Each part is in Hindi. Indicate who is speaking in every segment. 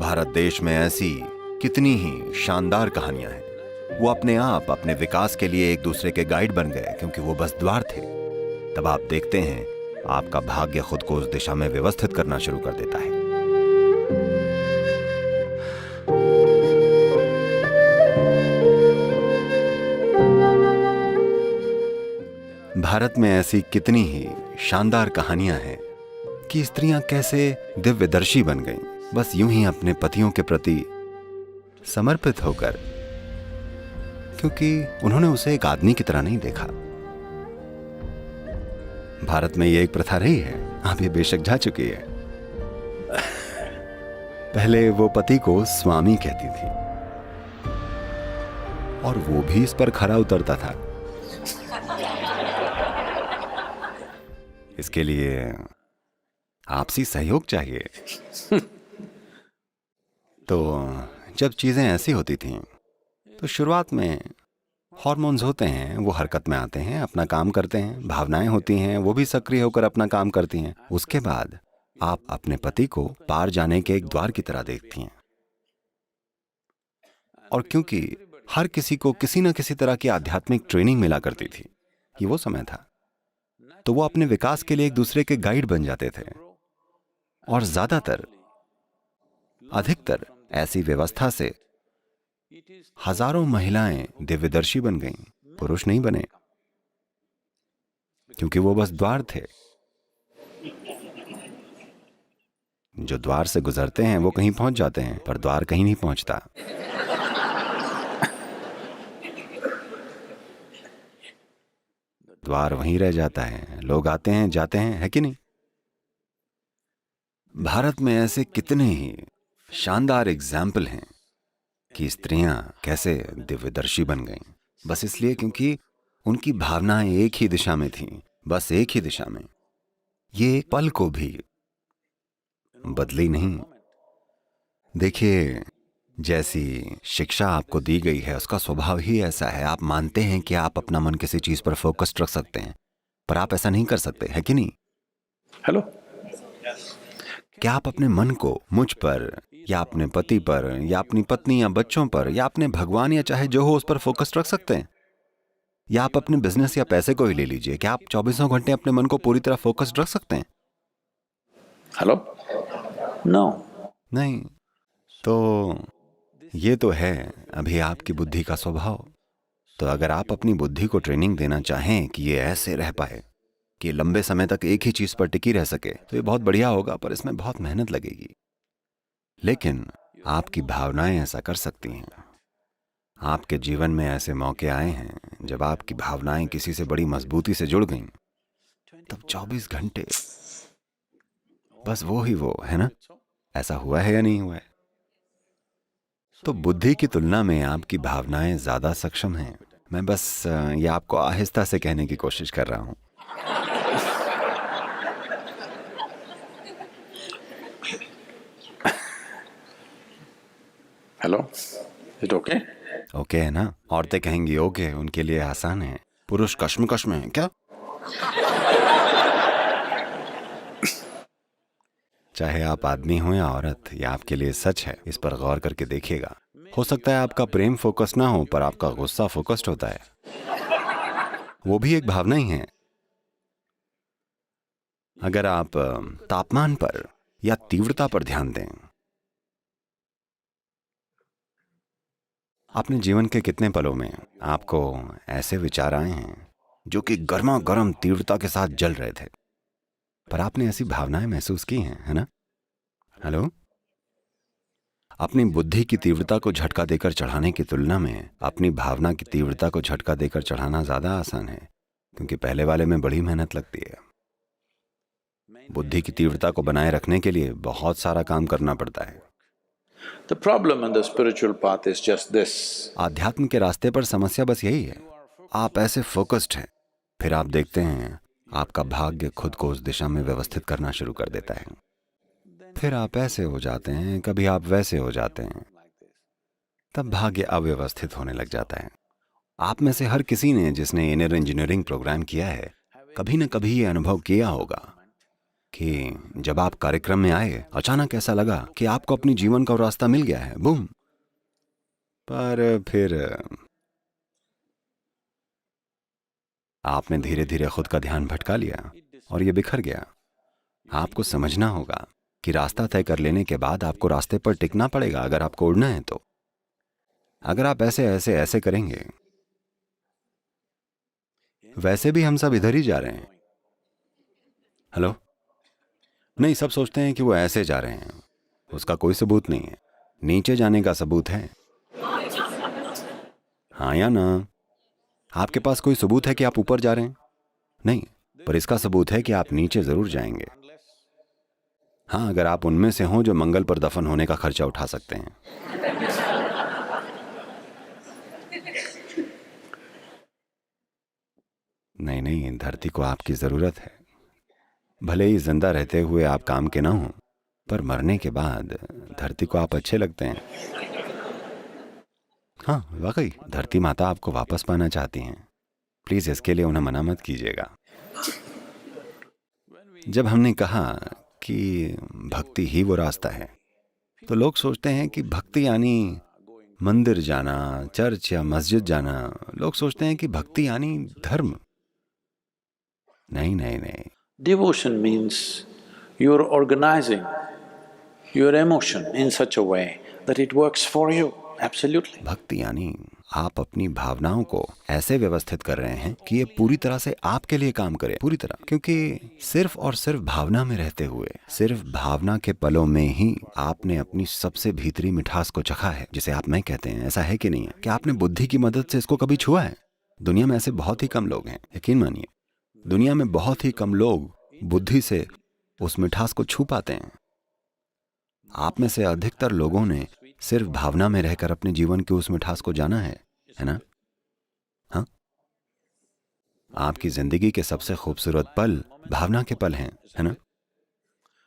Speaker 1: भारत देश में ऐसी कितनी ही शानदार कहानियां हैं। वो अपने आप अपने विकास के लिए एक दूसरे के गाइड बन गए क्योंकि वो बस द्वार थे। तब आप देखते हैं आपका भाग्य खुद को उस दिशा में व्यवस्थित करना शुरू कर देता है। भारत में ऐसी कितनी ही शानदार कहानियां हैं कि स्त्रियां कैसे दिव्यदर्शी बन गईं, बस यूं ही अपने पतियों के प्रति समर्पित होकर, क्योंकि उन्होंने उसे एक आदमी की तरह नहीं देखा। भारत में ये एक प्रथा रही है, अब ये बेशक जा चुकी है। पहले वो पति को स्वामी कहती थी और वो भी इस पर खरा उतरता था। इसके लिए आपसी सहयोग चाहिए। तो जब चीजें ऐसी होती थीं तो शुरुआत में हार्मोन्स होते हैं, वो हरकत में आते हैं, अपना काम करते हैं, भावनाएं होती हैं, वो भी सक्रिय होकर अपना काम करती हैं। उसके बाद आप अपने पति को पार जाने के एक द्वार की तरह देखती हैं। और क्योंकि हर किसी को किसी न किसी तरह की आध्यात्मिक ट्रेनिंग मिला करती थी, ये वो समय था, तो वो अपने विकास के लिए एक दूसरे के गाइड बन जाते थे। और ज्यादातर, अधिकतर ऐसी व्यवस्था से हजारों महिलाएं दिव्यदर्शी बन गईं, पुरुष नहीं बने, क्योंकि वो बस द्वार थे। जो द्वार से गुजरते हैं वो कहीं पहुंच जाते हैं, पर द्वार कहीं नहीं पहुंचता। द्वार वहीं रह जाता है, लोग आते हैं जाते हैं, है कि नहीं? भारत में ऐसे कितने ही शानदार एग्जाम्पल हैं कि स्त्रियां कैसे दिव्यदर्शी बन गईं, बस इसलिए क्योंकि उनकी भावनाएं एक ही दिशा में थीं, बस एक ही दिशा में। ये एक पल को भी बदली नहीं। देखिए, जैसी शिक्षा आपको दी गई है उसका स्वभाव ही ऐसा है। आप मानते हैं कि आप अपना मन किसी चीज पर फोकस्ड रख सकते हैं, पर आप ऐसा नहीं कर सकते, है कि नहीं?
Speaker 2: हेलो,
Speaker 1: क्या आप अपने मन को मुझ पर या अपने पति पर या अपनी पत्नी या बच्चों पर या अपने भगवान या चाहे जो हो उस पर फोकस्ड रख सकते हैं? या आप अपने बिजनेस या पैसे को ही ले लीजिए, क्या आप 24 घंटे अपने मन को पूरी तरह फोकस्ड रख सकते हैं?
Speaker 2: हेलो, नो,
Speaker 1: नहीं। तो ये तो है अभी आपकी बुद्धि का स्वभाव। तो अगर आप अपनी बुद्धि को ट्रेनिंग देना चाहें कि ये ऐसे रह पाए, कि लंबे समय तक एक ही चीज पर टिकी रह सके, तो ये बहुत बढ़िया होगा, पर इसमें बहुत मेहनत लगेगी। लेकिन आपकी भावनाएं ऐसा कर सकती हैं। आपके जीवन में ऐसे मौके आए हैं जब आपकी भावनाएं किसी से बड़ी मजबूती से जुड़ गईं, तब 24 घंटे बस वो ही वो है ना? ऐसा हुआ है या नहीं हुआ है? तो बुद्धि की तुलना में आपकी भावनाएं ज्यादा सक्षम हैं। मैं बस ये आपको आहिस्ता से कहने की कोशिश कर रहा हूं।
Speaker 2: Hello, it okay?
Speaker 1: ओके है ना? औरतें कहेंगी ओके, उनके लिए आसान है। पुरुष कश्मकश में है क्या? चाहे आप आदमी हो या औरत, ये आपके लिए सच है। इस पर गौर करके देखिएगा। हो सकता है आपका प्रेम फोकस ना हो, पर आपका गुस्सा फोकस्ड होता है। वो भी एक भावना ही है। अगर आप तापमान पर या तीव्रता पर ध्यान दें, अपने जीवन के कितने पलों में आपको ऐसे विचार आए हैं जो कि गर्मा गर्म तीव्रता के साथ जल रहे थे, पर आपने ऐसी भावनाएं महसूस की हैं, है ना? हेलो? अपनी बुद्धि की तीव्रता को झटका देकर चढ़ाने की तुलना में अपनी भावना की तीव्रता को झटका देकर चढ़ाना ज्यादा आसान है, क्योंकि पहले वाले में बड़ी मेहनत लगती है। बुद्धि की तीव्रता को बनाए रखने के लिए बहुत सारा काम करना पड़ता है।
Speaker 2: The problem on the spiritual path is just this.
Speaker 1: आध्यात्म के रास्ते पर समस्या बस यही है, आप ऐसे फोकस्ड हैं, फिर आप देखते हैं आपका भाग्य खुद को उस दिशा में व्यवस्थित करना शुरू कर देता है। फिर आप ऐसे हो जाते हैं, कभी आप वैसे हो जाते हैं, तब भाग्य अव्यवस्थित होने लग जाता है। आप में से हर किसी ने जिसने इनर इंजीनियरिंग प्रोग्राम किया है, कभी न कभी ये अनुभव किया होगा कि जब आप कार्यक्रम में आए अचानक ऐसा लगा कि आपको अपनी जीवन का रास्ता मिल गया है, बूम। पर फिर आपने धीरे धीरे खुद का ध्यान भटका लिया और ये बिखर गया। आपको समझना होगा कि रास्ता तय कर लेने के बाद आपको रास्ते पर टिकना पड़ेगा अगर आपको उड़ना है तो। अगर आप ऐसे ऐसे ऐसे करेंगे, वैसे भी हम सब इधर ही जा रहे हैं। हेलो? नहीं, सब सोचते हैं कि वो ऐसे जा रहे हैं, उसका कोई सबूत नहीं है। नीचे जाने का सबूत है, हाँ या ना? आपके पास कोई सबूत है कि आप ऊपर जा रहे हैं? नहीं, पर इसका सबूत है कि आप नीचे जरूर जाएंगे। हाँ, अगर आप उनमें से हों जो मंगल पर दफन होने का खर्चा उठा सकते हैं। नहीं नहीं, धरती को आपकी जरूरत है। भले ही जिंदा रहते हुए आप काम के ना हों, पर मरने के बाद धरती को आप अच्छे लगते हैं। हाँ, वाकई धरती माता आपको वापस पाना चाहती हैं। प्लीज इसके लिए उन्हें मना मत कीजिएगा। जब हमने कहा कि भक्ति ही वो रास्ता है, तो लोग सोचते हैं कि भक्ति यानी मंदिर जाना, चर्च या मस्जिद जाना। लोग सोचते हैं कि भक्ति यानी धर्म। नहीं नहीं नहीं,
Speaker 2: Devotion means you're organizing your emotion in such a way that it works for you, absolutely.
Speaker 1: भक्ति यानी आप अपनी भावनाओं को ऐसे व्यवस्थित कर रहे हैं कि ये पूरी तरह से आपके लिए काम करे, पूरी तरह। क्योंकि सिर्फ और सिर्फ भावना में रहते हुए, सिर्फ भावना के पलों में ही आपने अपनी सबसे भीतरी मिठास को चखा है, जिसे आप मैं कहते हैं। ऐसा है कि नहीं है कि आपने बुद्धि की मदद से इसको कभी छुआ है? दुनिया में ऐसे बहुत ही कम लोग हैं, यकीन मानिए, दुनिया में बहुत ही कम लोग बुद्धि से उस मिठास को छू पाते हैं। आप में से अधिकतर लोगों ने सिर्फ भावना में रहकर अपने जीवन की उस मिठास को जाना है ना? हाँ, आपकी जिंदगी के सबसे खूबसूरत पल भावना के पल हैं, है ना?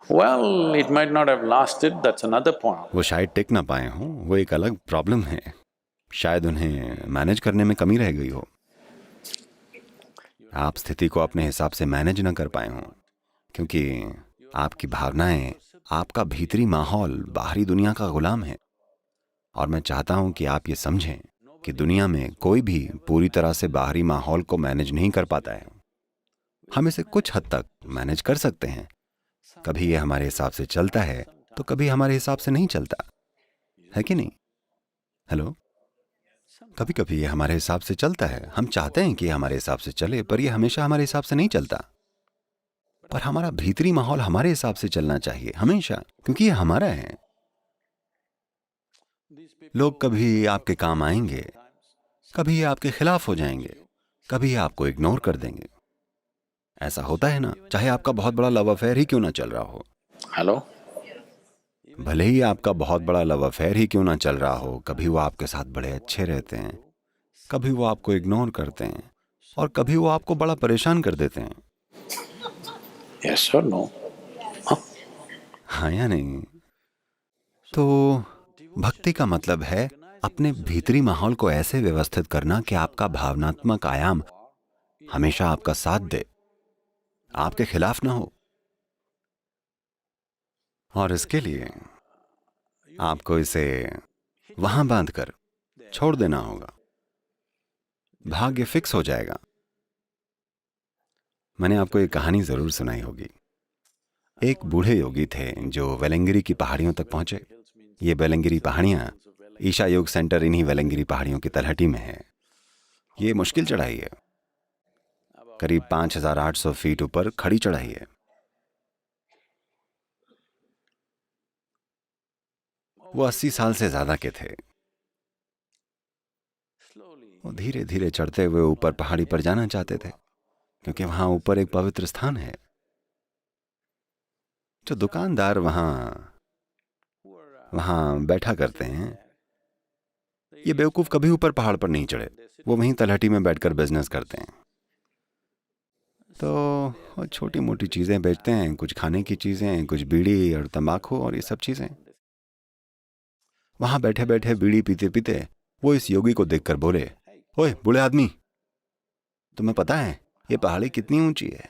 Speaker 2: Well, it might not have lasted, that's another point.
Speaker 1: वो शायद टिक ना पाए हों, वो एक अलग प्रॉब्लम है। शायद उन्हें मैनेज करने में कमी रह गई हो। आप स्थिति को अपने हिसाब से मैनेज ना कर पाए हों, क्योंकि आपकी भावनाएं, आपका भीतरी माहौल बाहरी दुनिया का गुलाम है। और मैं चाहता हूं कि आप ये समझें कि दुनिया में कोई भी पूरी तरह से बाहरी माहौल को मैनेज नहीं कर पाता है। हम इसे कुछ हद तक मैनेज कर सकते हैं। कभी ये हमारे हिसाब से चलता है तो कभी हमारे हिसाब से नहीं चलता है, कि नहीं? हेलो? कभी कभी ये हमारे हिसाब से चलता है, हम चाहते हैं कि ये हमारे हिसाब से चले, पर ये हमेशा हमारे हिसाब से नहीं चलता। पर हमारा भीतरी माहौल हमारे हिसाब से चलना चाहिए हमेशा, क्योंकि ये हमारा है। लोग कभी आपके काम आएंगे, कभी ये आपके खिलाफ हो जाएंगे, कभी ये आपको इग्नोर कर देंगे। ऐसा होता है ना, चाहे आपका बहुत बड़ा लव अफेयर ही क्यों ना चल रहा हो।
Speaker 2: Hello?
Speaker 1: भले ही आपका बहुत बड़ा लव अफेयर ही क्यों ना चल रहा हो, कभी वो आपके साथ बड़े अच्छे रहते हैं, कभी वो आपको इग्नोर करते हैं, और कभी वो आपको बड़ा परेशान कर देते हैं।
Speaker 2: Yes or no?
Speaker 1: हाँ या नहीं? तो भक्ति का मतलब है अपने भीतरी माहौल को ऐसे व्यवस्थित करना कि आपका भावनात्मक आयाम हमेशा आपका साथ दे, आपके खिलाफ ना हो। और इसके लिए आपको इसे वहां बांधकर छोड़ देना होगा। भाग्य फिक्स हो जाएगा। मैंने आपको एक कहानी जरूर सुनाई होगी। एक बूढ़े योगी थे जो वेलंगिरी की पहाड़ियों तक पहुंचे। ये वेलंगिरी पहाड़ियां, ईशा योग सेंटर इन्हीं वेलंगिरी पहाड़ियों की तलहटी में है। ये मुश्किल चढ़ाई है, करीब 5,800 फीट ऊपर खड़ी चढ़ाई है। वो 80 साल से ज्यादा के थे। वो धीरे धीरे चढ़ते हुए ऊपर पहाड़ी पर जाना चाहते थे, क्योंकि वहां ऊपर एक पवित्र स्थान है। जो दुकानदार वहां बैठा करते हैं, ये बेवकूफ कभी ऊपर पहाड़ पर नहीं चढ़े। वो वहीं तलहटी में बैठकर बिजनेस करते हैं। तो छोटी मोटी चीजें बेचते हैं, कुछ खाने की चीजें, कुछ बीड़ी और तंबाकू और ये सब चीजें। वहां बैठे बैठे बीड़ी पीते पीते वो इस योगी को देखकर बोले, ओए बूढ़े आदमी, तुम्हें पता है ये पहाड़ी कितनी ऊंची है?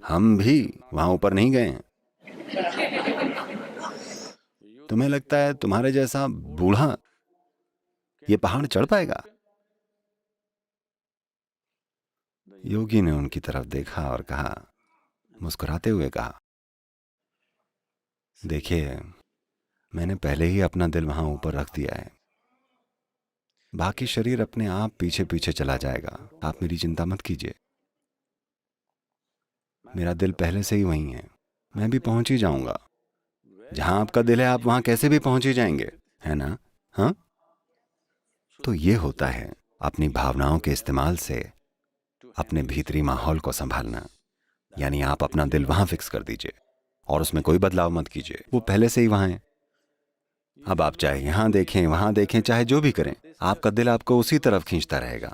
Speaker 1: हम भी वहां ऊपर नहीं गए हैं। तुम्हें लगता है तुम्हारे जैसा बूढ़ा ये पहाड़ चढ़ पाएगा? योगी ने उनकी तरफ देखा और कहा, मुस्कुराते हुए कहा, देखिए, मैंने पहले ही अपना दिल वहां ऊपर रख दिया है। बाकी शरीर अपने आप पीछे पीछे चला जाएगा। आप मेरी चिंता मत कीजिए। मेरा दिल पहले से ही वहीं है। मैं भी पहुंच ही जाऊंगा। जहां आपका दिल है आप वहां कैसे भी पहुंच ही जाएंगे, है ना? हाँ, तो ये होता है अपनी भावनाओं के इस्तेमाल से अपने भीतरी माहौल को संभालना। यानी आप अपना दिल वहां फिक्स कर दीजिए और उसमें कोई बदलाव मत कीजिए। वो पहले से ही वहां है। अब आप चाहे यहां देखें, वहां देखें, चाहे जो भी करें, आपका दिल आपको उसी तरफ खींचता रहेगा।